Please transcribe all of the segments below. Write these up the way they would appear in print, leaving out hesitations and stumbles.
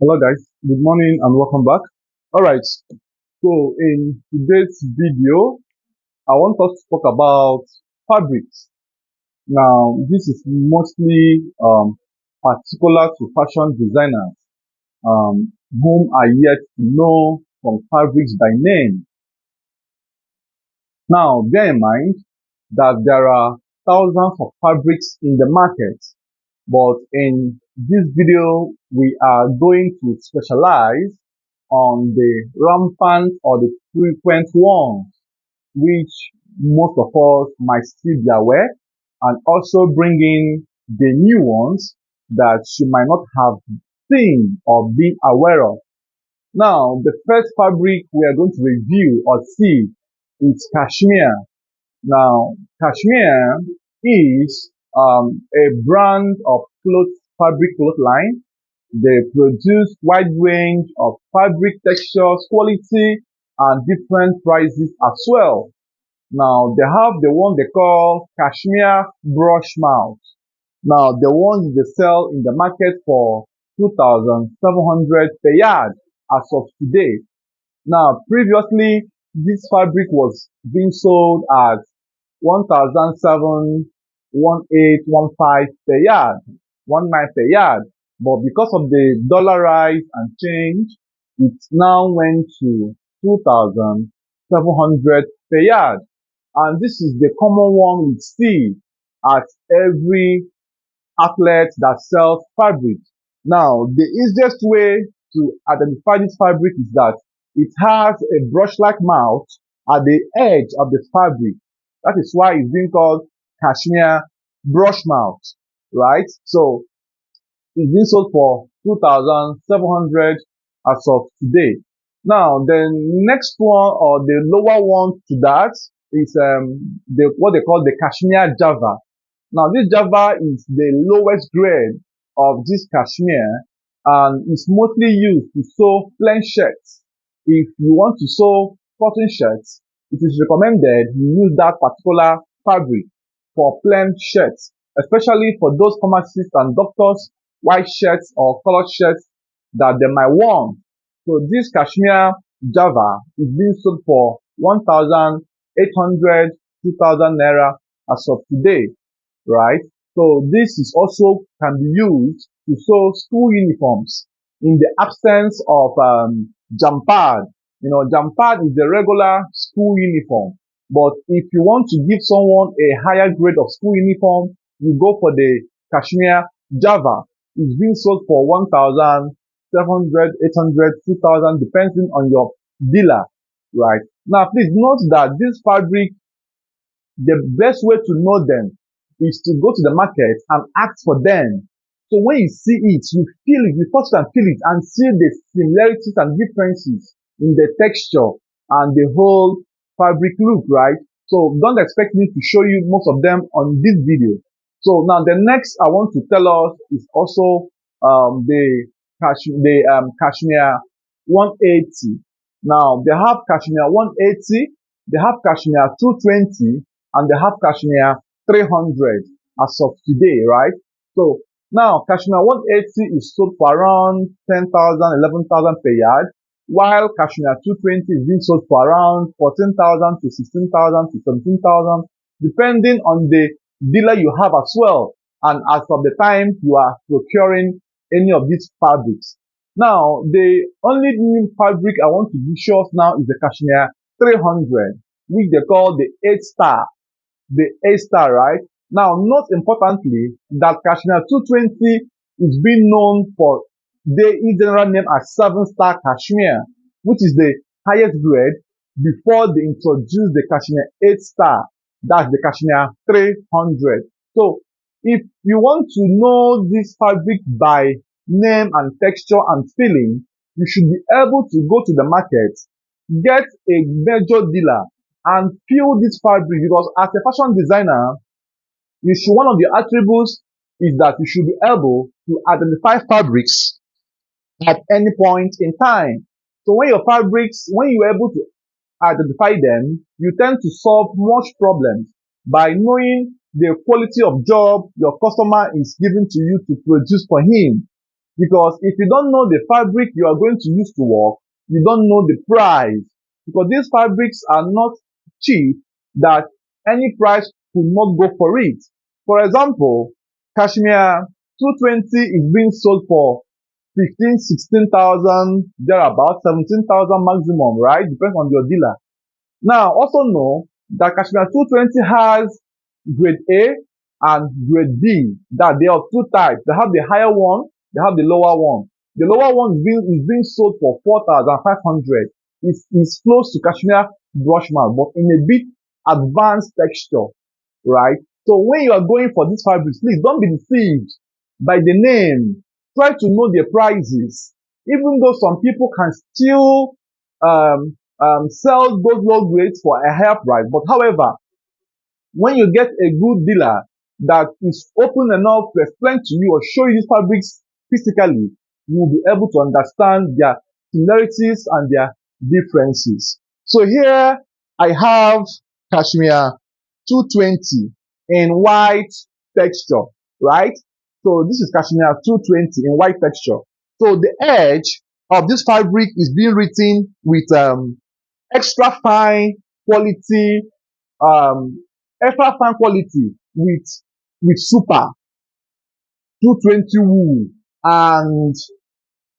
Hello guys, good morning and welcome back. Alright, so in today's video, I want us to talk about fabrics. Now, this is mostly particular to fashion designers whom are yet to know some fabrics by name. Now, bear in mind that there are thousands of fabrics in the market, but in this video, we are going to specialize on the rampant or the frequent ones, which most of us might still be aware, and also bring in the new ones that you might not have seen or been aware of. Now, the first fabric we are going to review or see is cashmere. Now, Cashmere is a brand of cloth line. They produce wide range of fabric textures, quality, and different prices as well. Now, they have the one they call Cashmere brush mouth. Now, the ones they sell in the market for 2,700 per yard as of today. Now, previously, this fabric was being sold at 1,007, 1,815 per yard, 19 per yard. But because of the dollar rise and change, it now went to 2,700 per yard. And this is the common one we see at every outlet that sells fabric. Now, the easiest way to identify this fabric is that it has a brush-like mouth at the edge of the fabric. That is why it's being called cashmere brush mouth, right? So it's being sold for 2,700 as of today. Now, the next one or the lower one to that is what they call the Kashmir Java. Now, this Java is the lowest grade of this cashmere and is mostly used to sew plain shirts. If you want to sew cotton shirts, it is recommended you use that particular fabric for plain shirts, especially for those pharmacists and doctors, white shirts or colored shirts that they might want. So this cashmere Java is being sold for 1,800, 2,000 naira as of today, right? So this is also can be used to sew school uniforms in the absence of jumper. You know, jumper is the regular school uniform. But if you want to give someone a higher grade of school uniform, you go for the Kashmir Java. It's being sold for 1,700, 800, 2,000, depending on your dealer, right? Now, please note that this fabric, the best way to know them is to go to the market and ask for them. So when you see it, you feel it, you touch and feel it and see the similarities and differences in the texture and the whole fabric look, right? So don't expect me to show you most of them on this video. So now the next I want to tell us is also Cashmere 180. Now they have Cashmere 180, they have Cashmere 220, and they have Cashmere 300 as of today, right? So now Cashmere 180 is sold for around 10,000, 11,000 per yard, while Cashmere 220 is being sold for around 14,000 to 16,000 to 17,000, depending on the dealer you have as well, and as of the time you are procuring any of these fabrics. Now, the only new fabric I want to show us now is the Cashmere 300, which they call the 8 star. The 8 star, right? Now, not importantly, that Kashmir 220 is being known for the general name as 7 star Kashmir, which is the highest grade before they introduced the Kashmir 8 star. That's the Kashmir 300. So, if you want to know this fabric by name and texture and feeling, you should be able to go to the market, get a major dealer, and feel this fabric, because as a fashion designer, one of the attributes is that you should be able to identify fabrics at any point in time. So when you're able to identify them, you tend to solve much problems by knowing the quality of job your customer is giving to you to produce for him. Because if you don't know the fabric you are going to use to work, you don't know the price. Because these fabrics are not cheap, that any price could not go for it. For example, Cashmere 220 is being sold for 15, 16,000, thereabout, 17,000 maximum, right? Depends on your dealer. Now, also know that Kashmir 220 has grade A and grade B. That they are two types. They have the higher one, they have the lower one. The lower one is being sold for 4,500. It's close to Kashmir brushmark, but in a bit advanced texture, right? So when you are going for these fabrics, please don't be deceived by the name. Try to know their prices. Even though some people can still sell those low grades for a higher price, but however, when you get a good dealer that is open enough to explain to you or show you these fabrics physically, you will be able to understand their similarities and their differences. So here I have Cashmere 220 in white texture, right? So this is Cashmere 220 in white texture. So the edge of this fabric is being written with extra fine quality, um, extra fine quality with super 220 wool, and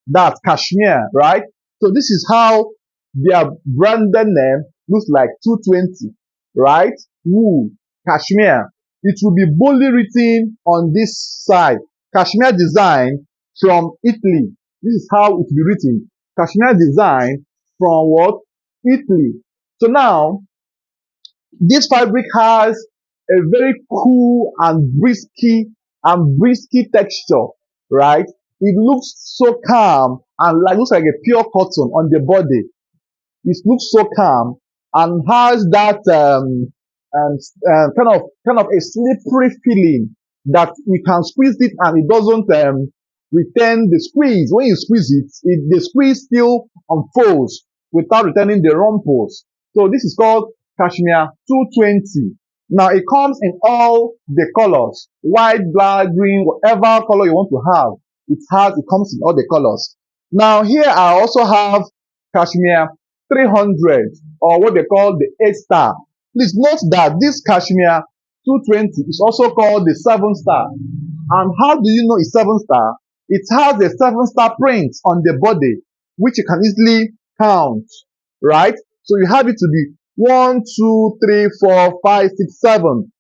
that's Cashmere, right? So this is how their branded name looks like: 220, right? Wool, Cashmere. It will be boldly written on this side: Cashmere design from Italy. This is how it will be written: Cashmere design from what? Italy. So now, this fabric has a very cool and brisky texture, right? It looks so calm and looks like a pure cotton on the body. It looks so calm and has that kind of a slippery feeling that you can squeeze it and it doesn't retain the squeeze. When you squeeze it, the squeeze still unfolds without retaining the rumples. So this is called Cashmere 220. Now it comes in all the colors: white, black, green, whatever color you want to have. It comes in all the colors. Now here I also have Cashmere 300, or what they call the 8 star. Please note that this Cashmere 220 is also called the 7 star. And how do you know it's 7 star? It has a 7-star print on the body, which you can easily count, right? So you have it to be 1, 2, 3, 4, 5, 6, 7.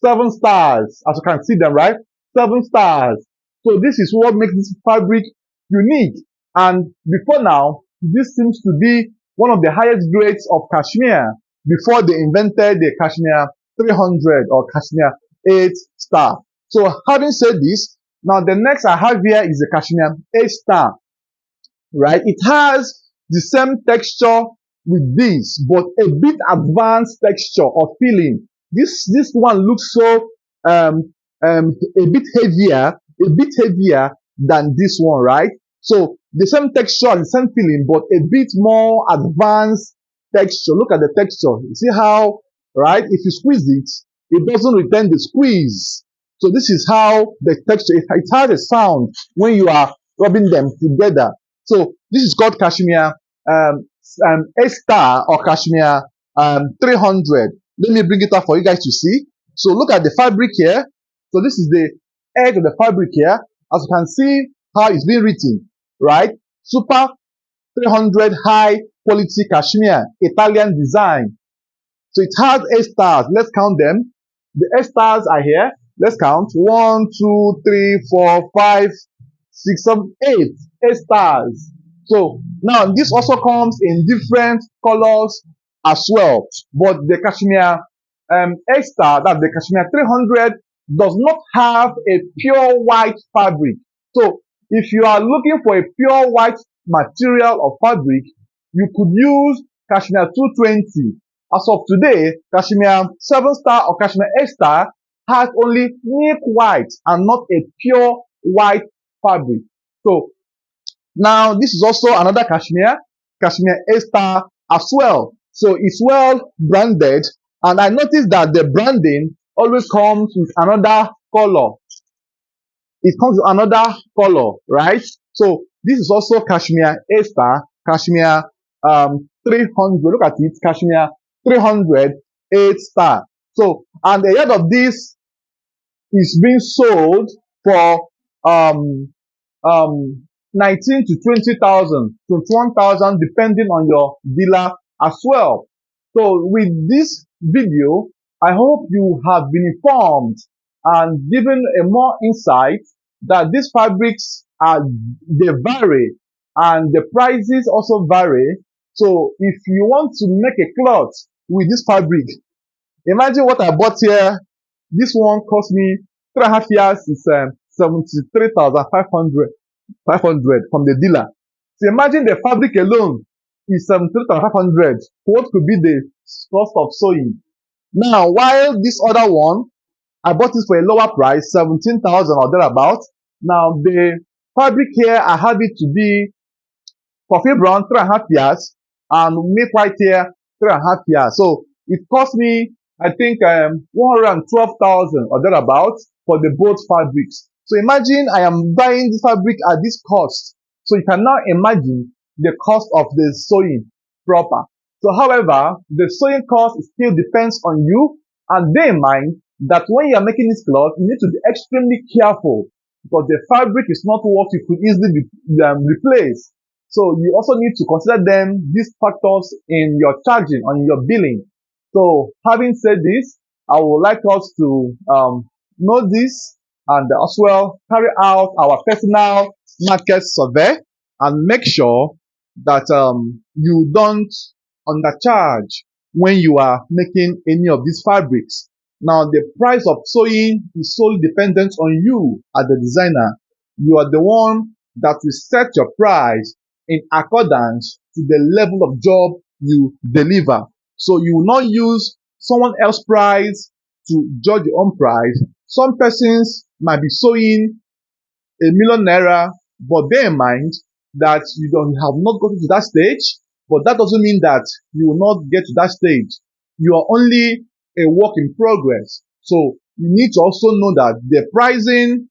7 stars, as you can see them, right? 7 stars. So this is what makes this fabric unique. And before now, this seems to be one of the highest grades of Cashmere before they invented the Cashmere 300 or Cashmere 8 star. So having said this, now the next I have here is the Cashmere 8 star, right? It has the same texture with this, but a bit advanced texture of feeling. This one looks so a bit heavier than this one, right? So the same texture, the same feeling, but a bit more advanced texture. Look at the texture. You see how, right? If you squeeze it, it doesn't retain the squeeze. So this is how the texture, it has a sound when you are rubbing them together. So this is called Cashmere A star or Cashmere 300. Let me bring it up for you guys to see. So look at the fabric here. So this is the edge of the fabric here. As you can see how it's been written, right? Super 300 high quality Cashmere, Italian design. So it has 8 stars. Let's count them. The 8 stars are here. Let's count. 1, 2, 3, 4, 5, 6, 7, 8. 8 stars. So now this also comes in different colors as well. But the Cashmere 8 star, that's the Cashmere 300, does not have a pure white fabric. So if you are looking for a pure white material or fabric, you could use Cashmere 220. As of today, Cashmere 7 star or Cashmere 8 star has only milk white and not a pure white fabric. So now this is also another Cashmere 8 star as well. So it's well branded, and I noticed that the branding always comes with another color. it comes with another color, right? So this is also Cashmere A star, Cashmere 300. Look at it, Cashmere 300 8 star. So, and a lot of this is being sold for um 19 to 20,000, 21,000, depending on your dealer as well. So with this video, I hope you have been informed and given a more insight that these fabrics are, they vary and the prices also vary. So if you want to make a cloth with this fabric, imagine what I bought here. This one cost me 3.5 years is 73,500 from the dealer. So imagine the fabric alone is 73,500. What could be the cost of sewing? Now, while this other one, I bought it for a lower price, 17,000 or thereabout. Now, the fabric here, I have it to be coffee brown 3.5 years and milk white here 3.5 years. So it cost me, I think, 112,000 or thereabouts for the both fabrics. So imagine I am buying the fabric at this cost. So you can now imagine the cost of the sewing proper. So however, the sewing cost still depends on you, and bear in mind that when you are making this cloth, you need to be extremely careful because the fabric is not what you could easily replace. So you also need to consider these factors in your charging, on your billing. So having said this, I would like us to know this and as well carry out our personal market survey and make sure that you don't undercharge when you are making any of these fabrics. Now, the price of sewing is solely dependent on you as the designer. You are the one that will set your price in accordance to the level of job you deliver. So you will not use someone else's price to judge your own price. Some persons might be sewing ₦1,000,000, but bear in mind that you have not gotten to that stage, but that doesn't mean that you will not get to that stage. You are only a work in progress. So you need to also know that the pricing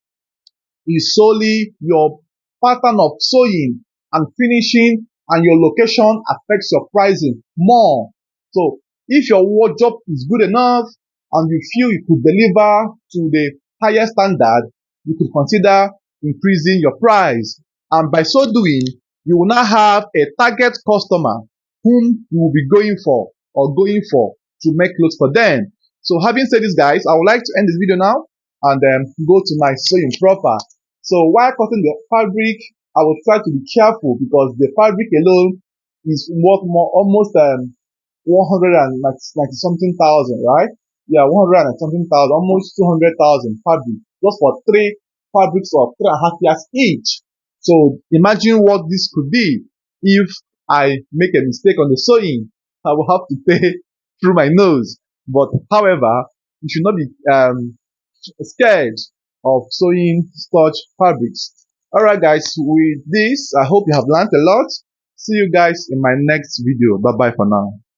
is solely your pattern of sewing and finishing, and your location affects your pricing more. So if your wardrobe is good enough and you feel you could deliver to the higher standard, you could consider increasing your price. And by so doing, you will now have a target customer whom you will be going for or going for to make clothes for them. So having said this, guys, I would like to end this video now and go to my sewing proper. So while cutting the fabric, I will try to be careful because the fabric alone is worth more, almost 190 something thousand, right? Yeah, 100 and something thousand, almost 200,000 fabric just for three fabrics of 3.5 years each. So imagine what this could be if I make a mistake on the sewing. I will have to pay through my nose. But however, you should not be scared of sewing such fabrics. Alright guys, with this, I hope you have learned a lot. See you guys in my next video. Bye bye for now.